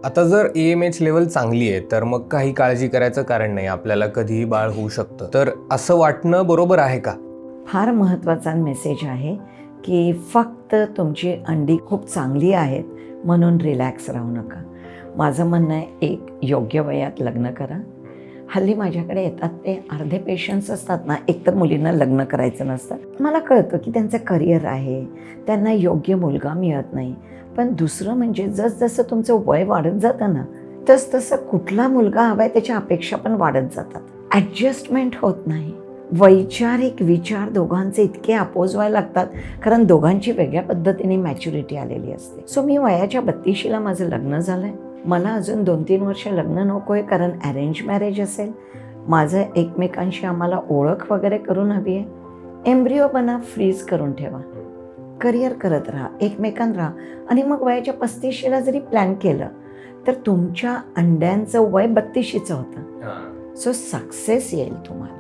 आता जर AMH level चांगली आहे तर मग काही काळजी करायचं कारण नाही, आपल्याला कधीही बाळ होऊ शकतं, तर असं वाटणं बरोबर आहे का? फार महत्त्वाचा मेसेज आहे की फक्त तुमची अंडी खूप चांगली आहेत म्हणून रिलॅक्स राहू नका. माझं म्हणणं आहे, एक योग्य वयात लग्न करा. हल्ली माझ्याकडे येतात ते अर्धे पेशंट्स असतात ना, एकतर मुलींना लग्न करायचं नसतं. मला कळतं की त्यांचं करिअर आहे, त्यांना योग्य मुलगा मिळत नाही. पण दुसरं म्हणजे जसजसं तुमचं वय वाढत जातं ना, तसतसं कुठला मुलगा हवा आहे त्याच्या अपेक्षा पण वाढत जातात. ॲडजस्टमेंट होत नाही. वैचारिक विचार दोघांचे इतके अपोज व्हायला लागतात, कारण दोघांची वेगळ्या पद्धतीने मॅच्युरिटी आलेली असते. सो मी वयाच्या 32शीला माझं लग्न झालं आहे. मला अजून 2-3 वर्ष लग्न नको आहे, कारण अरेंज मॅरेज असेल. माझं एकमेकांशी आम्हाला ओळख वगैरे करून हवी आहे. एम्ब्रिओ बना, फ्रीज करून ठेवा, करिअर करत राहा, एकमेकांना राहा. आणि मग वयाच्या 35शीला जरी प्लॅन केलं तर तुमच्या अंड्यांचं वय 32शीचं होतं. सो सक्सेस येईल तुम्हाला.